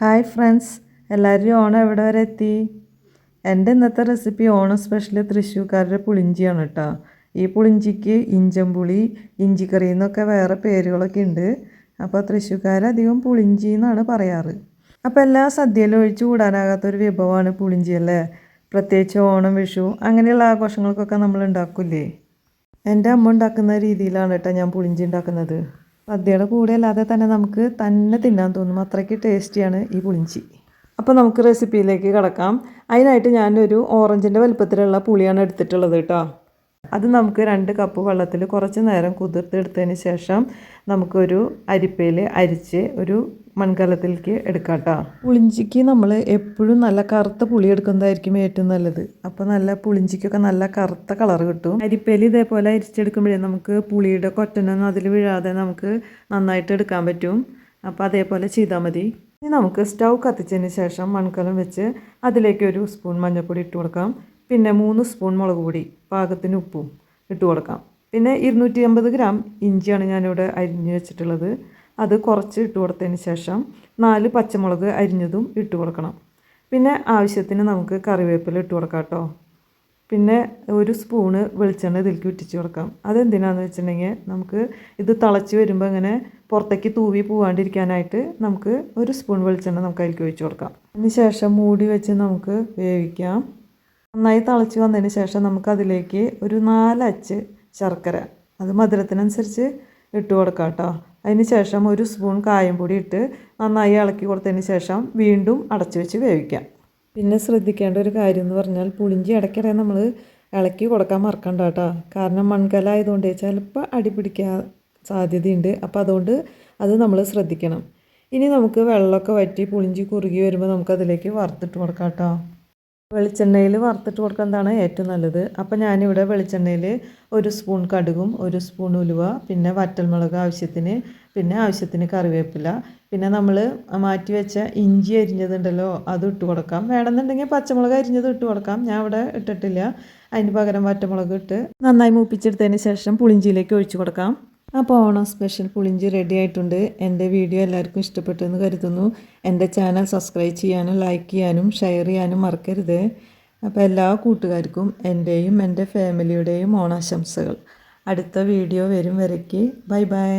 Hi friends, എല്ലാവരും ഓണം എവിടെ വരെ എത്തി? എൻ്റെ ഇന്നത്തെ റെസിപ്പി ഓണം സ്പെഷ്യൽ തൃശ്ശൂർക്കാരുടെ പുളിഞ്ചിയാണ് കേട്ടോ. ഈ പുളിഞ്ചിക്ക് ഇഞ്ചമ്പുളി, ഇഞ്ചിക്കറി എന്നൊക്കെ വേറെ പേരുകളൊക്കെ ഉണ്ട്. അപ്പോൾ തൃശ്ശൂർക്കാരധികം പുളിഞ്ചി എന്നാണ് പറയാറ്. അപ്പോൾ എല്ലാ സദ്യയിലും ഒഴിച്ചു കൂടാനാകാത്തൊരു വിഭവമാണ് പുളിഞ്ചി അല്ലേ. പ്രത്യേകിച്ച് ഓണം, വിഷു അങ്ങനെയുള്ള ആഘോഷങ്ങൾക്കൊക്കെ നമ്മൾ ഉണ്ടാക്കില്ലേ. എൻ്റെ അമ്മ ഉണ്ടാക്കുന്ന രീതിയിലാണ് കേട്ടോ ഞാൻ പുളിഞ്ചി ഉണ്ടാക്കുന്നത്. സദ്യയുടെ കൂടെ അല്ലാതെ തന്നെ നമുക്ക് തന്നെ തിന്നാൻ തോന്നും, അത്രയ്ക്ക് ടേസ്റ്റിയാണ് ഈ പുളിഞ്ചി. അപ്പോൾ നമുക്ക് റെസിപ്പിയിലേക്ക് കിടക്കാം. അതിനായിട്ട് ഞാനൊരു ഓറഞ്ചിൻ്റെ വലുപ്പത്തിലുള്ള പുളിയാണ് എടുത്തിട്ടുള്ളത് കേട്ടോ. അത് നമുക്ക് 2 കപ്പ് വെള്ളത്തിൽ കുറച്ച് നേരം കുതിർത്തെടുത്തതിന് ശേഷം നമുക്കൊരു അരിപ്പയിൽ അരിച്ച് ഒരു മൺകലത്തിലേക്ക് എടുക്കാം കേട്ടോ. പുളിഞ്ചിക്ക് നമ്മൾ എപ്പോഴും നല്ല കറുത്ത പുളി എടുക്കുന്നതായിരിക്കും ഏറ്റവും നല്ലത്. അപ്പോൾ നല്ല പുളിഞ്ചിക്കൊക്കെ നല്ല കറുത്ത കളർ കിട്ടും. അരിപ്പയിൽ ഇതേപോലെ അരിച്ചെടുക്കുമ്പോഴേ നമുക്ക് പുളിയുടെ കൊറ്റനൊന്നും അതിൽ വീഴാതെ നമുക്ക് നന്നായിട്ട് എടുക്കാൻ പറ്റും. അപ്പോൾ അതേപോലെ ചെയ്താൽ മതി. ഇനി നമുക്ക് സ്റ്റൗ കത്തിച്ചതിന് ശേഷം മൺകലം വെച്ച് അതിലേക്ക് 1 സ്പൂൺ മഞ്ഞൾപ്പൊടി ഇട്ട് കൊടുക്കാം. പിന്നെ 3 സ്പൂൺ മുളക് പൊടി, പാകത്തിന് ഉപ്പും ഇട്ട് കൊടുക്കാം. പിന്നെ 250 ഗ്രാം ഇഞ്ചിയാണ് ഞാനിവിടെ അരിഞ്ഞ് വെച്ചിട്ടുള്ളത്. അത് കുറച്ച് ഇട്ട് കൊടുത്തതിന് ശേഷം 4 പച്ചമുളക് അരിഞ്ഞതും ഇട്ട് കൊടുക്കണം. പിന്നെ ആവശ്യത്തിന് നമുക്ക് കറിവേപ്പില ഇട്ട് കൊടുക്കാം കേട്ടോ. പിന്നെ 1 സ്പൂണ് വെളിച്ചെണ്ണ ഇതിലേക്ക് ഉറ്റിച്ച് കൊടുക്കാം. അതെന്തിനാണെന്ന് വെച്ചിട്ടുണ്ടെങ്കിൽ നമുക്ക് ഇത് തിളച്ച് വരുമ്പോൾ ഇങ്ങനെ പുറത്തേക്ക് തൂവി പോകാണ്ടിരിക്കാനായിട്ട് നമുക്ക് 1 സ്പൂൺ വെളിച്ചെണ്ണ നമുക്ക് അതിലേക്ക് ഒഴിച്ച് കൊടുക്കാം. അതിന് ശേഷം മൂടി വെച്ച് നമുക്ക് വേവിക്കാം. നന്നായി തിളച്ച് വന്നതിന് ശേഷം നമുക്കതിലേക്ക് ഒരു 4 അച്ച് ശർക്കര, അത് മധുരത്തിനനുസരിച്ച് ഇട്ട് കൊടുക്കാം കേട്ടോ. അതിന് ശേഷം 1 സ്പൂൺ കായം പൊടി ഇട്ട് നന്നായി ഇളക്കി കൊടുത്തതിന് ശേഷം വീണ്ടും അടച്ചു വെച്ച് വേവിക്കാം. പിന്നെ ശ്രദ്ധിക്കേണ്ട ഒരു കാര്യം എന്ന് പറഞ്ഞാൽ പുളിഞ്ചി ഇടയ്ക്കിടെ നമ്മൾ ഇളക്കി കൊടുക്കാൻ മറക്കണ്ട കേട്ടോ. കാരണം മൺകലായതുകൊണ്ട് ചിലപ്പോൾ അടി പിടിക്കാൻ സാധ്യതയുണ്ട്. അപ്പോൾ അതുകൊണ്ട് അത് നമ്മൾ ശ്രദ്ധിക്കണം. ഇനി നമുക്ക് വെള്ളമൊക്കെ വറ്റി പുളിഞ്ചി കുറുകി വരുമ്പോൾ നമുക്കതിലേക്ക് വറുത്തിട്ട് കൊടുക്കാം കേട്ടോ. വെളിച്ചെണ്ണയിൽ വറുത്തിട്ട് കൊടുക്കുന്നതാണ് ഏറ്റവും നല്ലത്. അപ്പോൾ ഞാനിവിടെ വെളിച്ചെണ്ണയിൽ 1 സ്പൂൺ കടുകും 1 സ്പൂൺ ഉലുവ, പിന്നെ വറ്റൽമുളക് ആവശ്യത്തിന്, പിന്നെ ആവശ്യത്തിന് കറിവേപ്പില, പിന്നെ നമ്മൾ മാറ്റി വെച്ച ഇഞ്ചി അരിഞ്ഞതുണ്ടല്ലോ അത് ഇട്ട് കൊടുക്കാം. വേണമെന്നുണ്ടെങ്കിൽ പച്ചമുളക് അരിഞ്ഞത് ഇട്ട് കൊടുക്കാം. ഞാൻ ഇവിടെ ഇട്ടിട്ടില്ല. അതിന് പകരം വറ്റമുളക് ഇട്ട് നന്നായി മൂപ്പിച്ചെടുത്തതിന് ശേഷം പുളിഞ്ചിയിലേക്ക് ഒഴിച്ചു കൊടുക്കാം. അപ്പോൾ ഓണം സ്പെഷ്യൽ പുളിഞ്ചി റെഡി ആയിട്ടുണ്ട്. എൻ്റെ വീഡിയോ എല്ലാവർക്കും ഇഷ്ടപ്പെട്ടെന്ന് കരുതുന്നു. എൻ്റെ ചാനൽ സബ്സ്ക്രൈബ് ചെയ്യാനും ലൈക്ക് ചെയ്യാനും ഷെയർ ചെയ്യാനും മറക്കരുത്. അപ്പോൾ എല്ലാ കൂട്ടുകാർക്കും എൻ്റെയും എൻ്റെ ഫാമിലിയുടെയും ഓണാശംസകൾ. അടുത്ത വീഡിയോ വരും വരയ്ക്ക് ബൈ ബൈ.